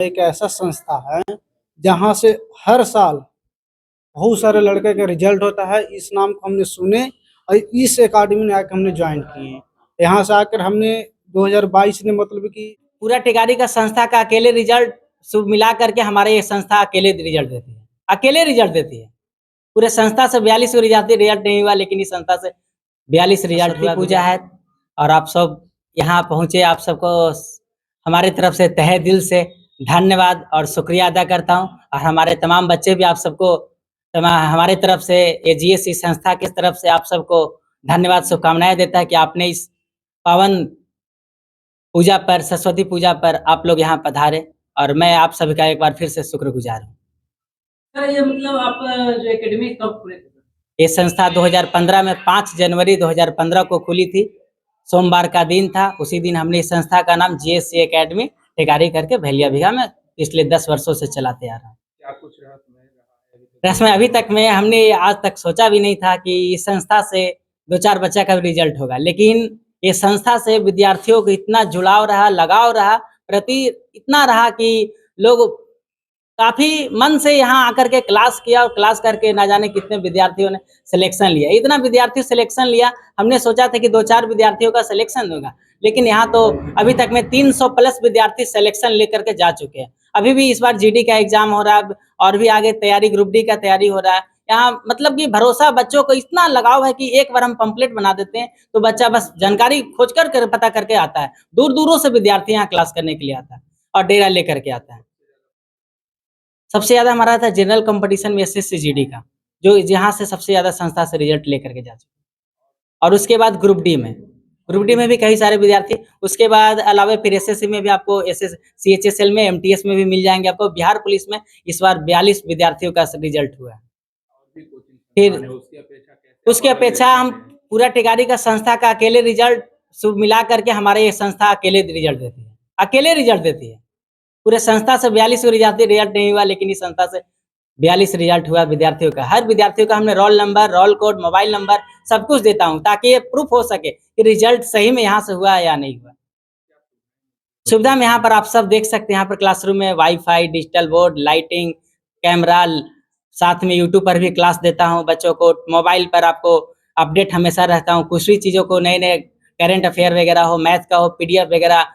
एक ऐसा संस्था है जहाँ से हर साल बहुत सारे लड़के का रिजल्ट होता है। इस नाम को हमने सुने और इस एकेडमी में आकर हमने ज्वाइन किए। यहाँ से आकर हमने 2022 में मतलब कि पूरा टिकारी का संस्था का अकेले रिजल्ट सब मिला करके हमारे ये संस्था अकेले रिजल्ट देती है, अकेले रिजल्ट देती है। पूरे संस्था से 42 रिजल्ट नहीं हुआ, लेकिन इस संस्था से 42 रिजल्ट हुआ। पूजा है और आप सब यहाँ पहुँचे, आप सबको हमारे तरफ से तहे दिल से धन्यवाद और शुक्रिया अदा करता हूँ। और हमारे तमाम बच्चे भी आप सबको हमारे तरफ से एजीएस संस्था की तरफ से आप सबको धन्यवाद शुभकामनाएं देता है कि आपने इस पावन पूजा पर, सरस्वती पूजा पर आप लोग यहाँ पधारे और मैं आप सभी का एक बार फिर से शुक्रगुजार हूँ। सर ये मतलब आप जो एकेडमी कब खुले थे? ये संस्था 2015 में 5 जनवरी 2015 को खुली थी। सोमवार का दिन था। उसी दिन हमने इस संस्था का नाम जीएससी एकेडमी टिकारी करके भैलिया बिघा में पिछले 10 वर्षों से चलाते आ रहा है। क्या कुछ रस्म अभी तक में हमने आज तक सोचा भी नहीं था कि इस संस्था से 2-4 बच्चा का रिजल्ट होगा, लेकिन ये संस्था से विद्यार्थियों को इतना जुड़ाव रहा, लगाव रहा, प्रति इतना रहा कि लोग काफी मन से यहाँ आकर के क्लास किया और क्लास करके ना जाने कितने विद्यार्थियों ने सिलेक्शन लिया। इतना विद्यार्थी सिलेक्शन लिया, हमने सोचा था कि 2-4 विद्यार्थियों का सिलेक्शन होगा, लेकिन यहाँ तो अभी तक में 300 प्लस विद्यार्थी सिलेक्शन लेकर के जा चुके हैं। अभी भी इस बार जीडी का एग्जाम हो रहा है और भी आगे तैयारी ग्रुप डी का तैयारी हो रहा है। यहाँ मतलब कि भरोसा, बच्चों को इतना लगाव है कि एक बार हम पंपलेट बना देते हैं तो बच्चा बस जानकारी खोज कर पता करके आता है। दूर दूरों से विद्यार्थी यहाँ क्लास करने के लिए आता है और डेरा लेकर के आता है। सबसे ज्यादा हमारा था जनरल कंपटीशन में एसएससी जीडी का, जो यहाँ से सबसे ज्यादा संस्था से रिजल्ट लेकर के जा चुके। और उसके बाद ग्रुप डी में भी कई सारे विद्यार्थी। उसके बाद अलावा फिर एसएससी में भी आपको सीएचएसएल में, एमटीएस में भी मिल जाएंगे आपको। बिहार पुलिस में इस बार 42 विद्यार्थियों का रिजल्ट हुआ है। फिर उसकी अपेक्षा हम पूरा टिकारी का संस्था का अकेले रिजल्ट सब मिला करके हमारे ये संस्था अकेले रिजल्ट देती है, अकेले रिजल्ट देती है। पूरे संस्था से 42 रिजल्ट नहीं हुआ, लेकिन इस संस्था से 42 रिजल्ट हुआ विद्यार्थियों का। हर विद्यार्थियों का हमने roll number, roll code, mobile number सब कुछ देता हूं, ताकि ये प्रूफ हो सके कि रिजल्ट सही में यहाँ से हुआ या नहीं हुआ। सुविधा में यहाँ पर आप सब देख सकते हैं। यहाँ पर क्लासरूम में wifi, digital board, lighting, camera, साथ में यूट्यूब पर भी क्लास देता हूँ बच्चों को। मोबाइल पर आपको अपडेट हमेशा रहता हूँ। कुछ भी चीज़ों को, नए नए करेंट अफेयर वगैरह हो, मैथ का हो, पीडीएफ वगैरह,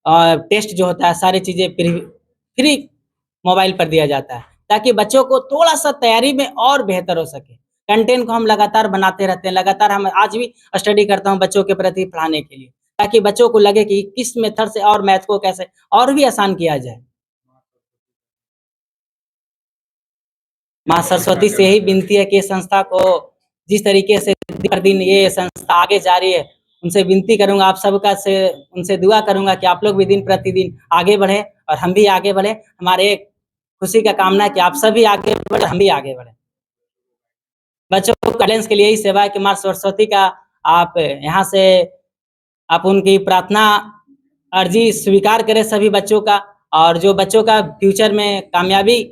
टेस्ट जो होता है, सारी चीज़ें फ्री मोबाइल पर दिया जाता है, ताकि बच्चों को थोड़ा सा तैयारी में और बेहतर हो सके। कंटेंट को हम लगातार बनाते रहते हैं। लगातार हम आज भी स्टडी करता हूँ बच्चों के प्रति पढ़ाने के लिए, ताकि बच्चों को लगे कि किस मेथड से और मैथ को कैसे और भी आसान किया जाए। माँ सरस्वती से यही विनती है कि संस्था को जिस तरीके से दिन पर दिन ये संस्था आगे जा रही है, उनसे विनती करूंगा, आप सबका से उनसे दुआ करूंगा कि आप लोग भी दिन प्रतिदिन आगे बढ़े और हम भी आगे बढ़े। हमारे खुशी का कामना है कि आप सभी आगे बढ़े, हम भी आगे बढ़े। बच्चों को गाइडेंस के लिए ही सेवा है कि माँ सरस्वती का आप यहाँ से आप उनकी प्रार्थना अर्जी स्वीकार करें सभी बच्चों का, और जो बच्चों का फ्यूचर में कामयाबी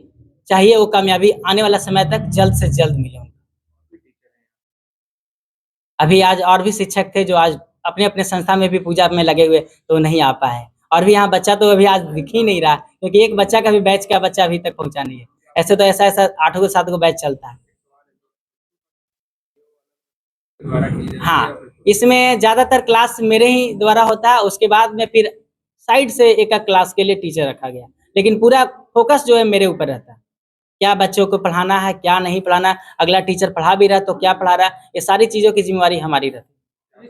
चाहिए, वो कामयाबी आने वाला समय तक जल्द से जल्द मिले। अभी आज और भी शिक्षक थे जो आज अपने अपने संस्था में भी पूजा में लगे हुए, तो नहीं आ पाए। और भी यहाँ बच्चा तो अभी आज दिख ही नहीं रहा, क्योंकि एक बच्चा का भी बैच का बच्चा अभी तक पहुंचा नहीं है। ऐसे तो ऐसा 8 को 7 को बैच चलता है। हाँ, इसमें ज्यादातर क्लास मेरे ही द्वारा होता है। उसके बाद में फिर साइड से एक क्लास के लिए टीचर रखा गया, लेकिन पूरा फोकस जो है मेरे ऊपर रहता है। क्या बच्चों को पढ़ाना है, क्या नहीं पढ़ाना है, अगला टीचर पढ़ा भी रहा है तो क्या पढ़ा रहा है, ये सारी चीजों की जिम्मेवारी हमारी रहती है।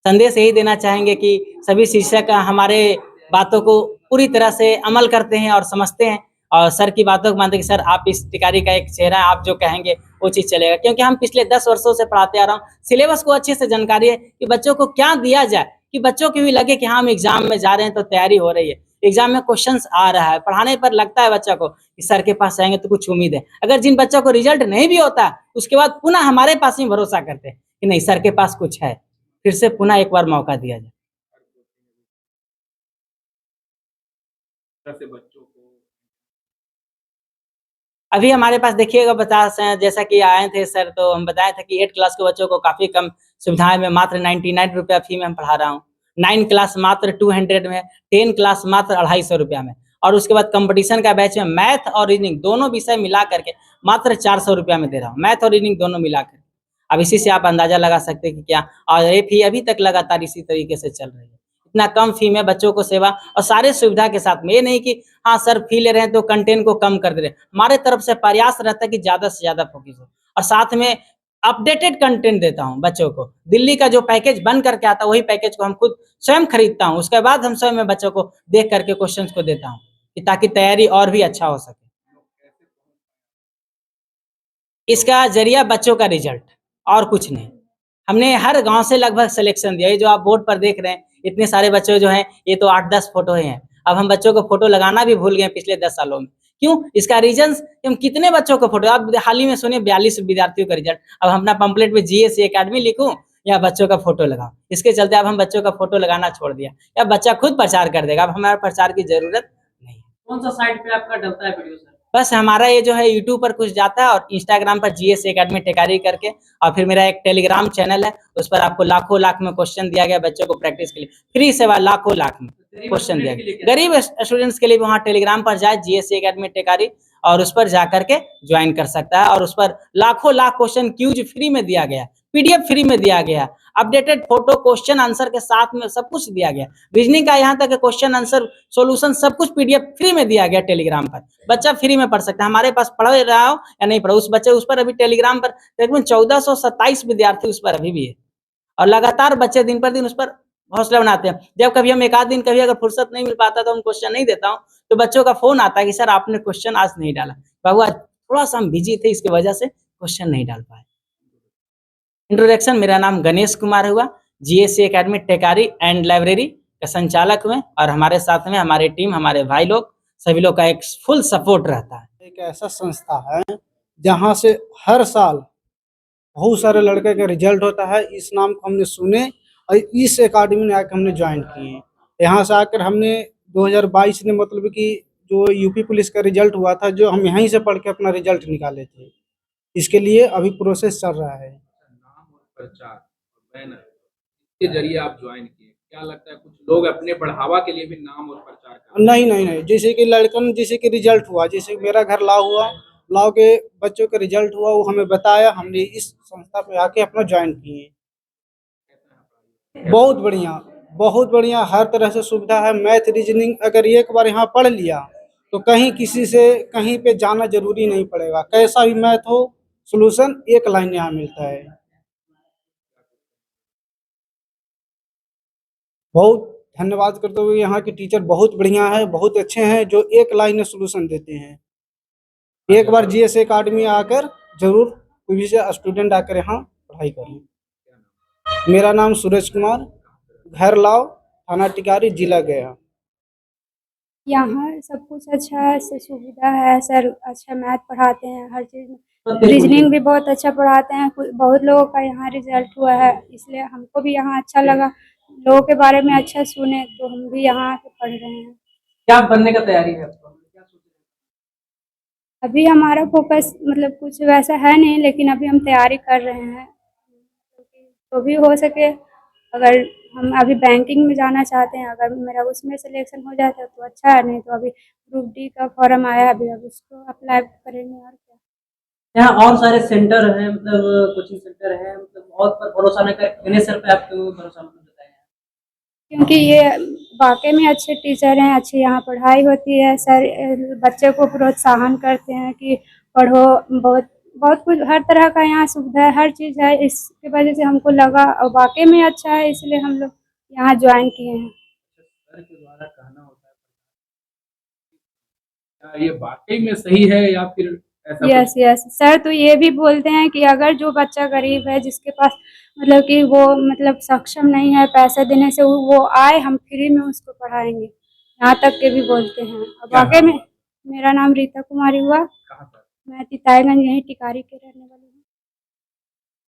संदेश यही देना चाहेंगे कि सभी शिक्षक हमारे बातों को पूरी तरह से अमल करते हैं और समझते हैं, और सर की बातों को मानते हैं कि सर आप इस टिकारी का एक चेहरा है, आप जो कहेंगे वो चीज चलेगा। क्योंकि हम पिछले 10 वर्षों से पढ़ाते आ रहा हूँ, सिलेबस को अच्छे से जानकारी है कि बच्चों को क्या दिया जाए कि बच्चों को भी लगे कि हाँ हम एग्जाम में जा रहे हैं तो तैयारी हो रही है, एग्जाम में क्वेश्चंस आ रहा है, पढ़ाने पर लगता है बच्चा को कि सर के पास आएंगे तो कुछ उम्मीद है। अगर जिन बच्चों को रिजल्ट नहीं भी होता, उसके बाद पुनः हमारे पास ही भरोसा करते हैं कि नहीं सर के पास कुछ है, फिर से पुनः एक बार मौका दिया जाए। अभी हमारे पास देखिएगा 50 हैं, जैसा कि आए थे सर तो हम बताए थे कि 8 क्लास के बच्चों को काफी कम सुविधाएं में मात्र 99 रुपया फी में हम पढ़ा रहा हूँ। 9 क्लास मात्र 200 में, 10 क्लास मात्र 250 रुपया में, और उसके बाद कंपटीशन का बैच में मैथ और रीजनिंग दोनों विषय मिला करके मात्र 400 रुपया में दे रहा हूँ, मैथ और रीजनिंग दोनों मिला कर। अब इसी से आप अंदाजा लगा सकते हैं कि क्या, और ये फी अभी तक लगातार इसी तरीके से चल रही है। इतना कम फी में बच्चों को सेवा और सारे सुविधा के साथ में, ये नहीं कि हाँ सर फी ले रहे हैं तो कंटेंट को कम कर दे रहे हैं। हमारे तरफ से प्रयास रहता है कि ज़्यादा से ज़्यादा फोकस हो, और साथ में अपडेटेड कंटेंट देता हूँ बच्चों को। दिल्ली का जो पैकेज बन करके आता है वही पैकेज को हम खुद स्वयं खरीदता हूँ, उसके बाद हम स्वयं में बच्चों को देख करके क्वेश्चंस को देता हूँ कि ताकि तैयारी और भी अच्छा हो सके। इसका जरिया बच्चों का रिजल्ट, और कुछ नहीं। हमने हर गांव से लगभग सिलेक्शन दिया। ये जो आप बोर्ड पर देख रहे हैं इतने सारे बच्चे जो हैं, ये तो 8-10 फोटो ही हैं। अब हम बच्चों को फोटो लगाना भी भूल गए पिछले 10 सालों में। क्यों? इसका रीजन कि हम कितने बच्चों को फोटो, आप हाल ही में सुनिए 42 विद्यार्थियों का रिजल्ट। अब हम अपना पंपलेट में जीएससी एकेडमी लिखूं या बच्चों का फोटो लगाऊं? इसके चलते अब हम बच्चों का फोटो लगाना छोड़ दिया, या बच्चा खुद प्रचार कर देगा। अब हमारे प्रचार की जरूरत नहीं है। कौन सा साइट पे आपका डलता है वीडियो सर? बस हमारा ये जो है यूट्यूब पर कुछ जाता है, और इंस्टाग्राम पर जीएस एकेडमी टेकारी करके, और फिर मेरा एक टेलीग्राम चैनल है, उस पर आपको लाखों लाख में क्वेश्चन दिया गया बच्चों को प्रैक्टिस के लिए, फ्री सेवा लाखों लाख में क्वेश्चन दिया गया। गरीब स्टूडेंट्स के लिए वहाँ टेलीग्राम पर जाए जीएस एकेडमी टेकारी, और उस पर जा करके ज्वाइन कर सकता है। और उस पर लाखों लाख क्वेश्चन क्यूज फ्री में दिया गया, पीडीएफ फ्री में दिया गया, अपडेटेड फोटो क्वेश्चन आंसर के साथ में सब कुछ दिया गया। रीजनिंग का यहाँ तक क्वेश्चन आंसर सॉल्यूशन सब कुछ पीडीएफ फ्री में दिया गया टेलीग्राम पर। बच्चा फ्री में पढ़ सकता है, हमारे पास पढ़ रहा हो या नहीं पढ़ो, उस बच्चे उस पर अभी टेलीग्राम पर तकरीबन 1427 विद्यार्थी उस पर अभी भी है, और लगातार बच्चे दिन पर दिन उस पर हौसला बनाते हैं। जब कभी हम एक आध दिन कभी अगर फुर्सत नहीं मिल पाता तो हम क्वेश्चन नहीं देता हूँ, तो बच्चों का फोन आता है कि सर आपने क्वेश्चन आज नहीं डाला, बाबू आज थोड़ा सा हम बिजी थे इसकी वजह से क्वेश्चन नहीं डाल पाए। इंट्रोडक्शन, मेरा नाम गणेश कुमार हुआ, GSC academy Tekari and library का संचालक हुए, और हमारे साथ में हमारे टीम, हमारे भाई लोग, सभी लोग का एक फुल सपोर्ट रहता है। एक ऐसा संस्था है जहाँ से हर साल बहुत सारे लड़के का रिजल्ट होता है। इस नाम को हमने सुने और इस एकेडमी में आकर हमने ज्वाइन किए। यहाँ से आकर हमने 2022 में मतलब कि जो यूपी पुलिस का रिजल्ट हुआ था, जो हम यहीं से पढ़ के अपना रिजल्ट निकाले थे, इसके लिए अभी प्रोसेस चल रहा है। नाम और प्रचार और बैनर के जरिए आप ज्वाइन किए, क्या लगता है कुछ लोग अपने बढ़ावा के लिए भी नाम और प्रचार करते हैं? नहीं नहीं नहीं, जैसे कि लड़कन, जैसे कि रिजल्ट हुआ, जैसे मेरा घर लाव हुआ, लाव के बच्चों का रिजल्ट हुआ, वो हमें बताया, हमने इस संस्था पे आके अपना ज्वाइन किए। बहुत बढ़िया, बहुत बढ़िया, हर तरह से सुविधा है। मैथ रीजनिंग अगर एक बार यहाँ पढ़ लिया तो कहीं किसी से कहीं पे जाना जरूरी नहीं पड़ेगा। कैसा भी मैथ हो, सॉल्यूशन एक लाइन यहाँ मिलता है। बहुत धन्यवाद करते हुए, यहाँ के टीचर बहुत बढ़िया है, बहुत अच्छे हैं, जो एक लाइन में सॉल्यूशन देते हैं। एक बार जीएस एकेडमी आकर जरूर कोई भी स्टूडेंट आकर यहाँ पढ़ाई करें। मेरा नाम सूरज कुमार, घर लाव, थाना टिकारी, जिला गया। यहाँ सब कुछ अच्छा है, सुविधा है, सर अच्छा मैथ पढ़ाते हैं, हर चीज़ में रीजनिंग भी बहुत अच्छा पढ़ाते हैं। बहुत लोगों का यहाँ रिजल्ट हुआ है, इसलिए हमको भी यहाँ अच्छा लगा। लोगों के बारे में अच्छा सुने तो हम भी यहाँ आके पढ़ रहे हैं। क्या बनने का तैयारी है आपको? क्या सोच रहे हैं? अभी हमारा फोकस मतलब कुछ वैसा है नहीं, लेकिन अभी हम तैयारी कर रहे हैं, तो भी हो सके। अगर हम अभी बैंकिंग में जाना चाहते हैं, अगर मेरा उसमें सिलेक्शन हो जाता है तो अच्छा है, नहीं तो अभी ग्रुप डी का फॉर्म आया है, अभी अब उसको अप्लाई करेंगे। और क्या, यहाँ और सारे सेंटर हैं, मतलब कोचिंग सेंटर है, मतलब बहुत पर भरोसा न कर, गणेश सर पे आप क्यों भरोसा मतलब बताया है? क्योंकि ये वाकई में अच्छे टीचर हैं, अच्छी यहाँ पढ़ाई होती है। सर बच्चे को प्रोत्साहन करते हैं कि पढ़ो, बहुत बहुत कुछ हर तरह का यहाँ सुविधा है, हर चीज़ है। इसकी वजह से हमको लगा और वाकई में अच्छा है, इसलिए हम लोग यहाँ ज्वाइन किए हैं। सर के द्वारा कहना होता है, क्या ये वाकई में सही है या फिर ऐसा यस यस, सर तो ये भी बोलते हैं कि अगर जो बच्चा गरीब है, जिसके पास मतलब कि वो मतलब सक्षम नहीं है पैसा देने से, वो आए, हम फ्री में उसको पढ़ाएंगे, यहाँ तक के भी बोलते हैं। और क्या वाकई नाम में मेरा नाम रीता कुमारी हुआ, कहाँ पर? मैं तिताईगंज यहीं टिकारी के रहने वाली हूँ।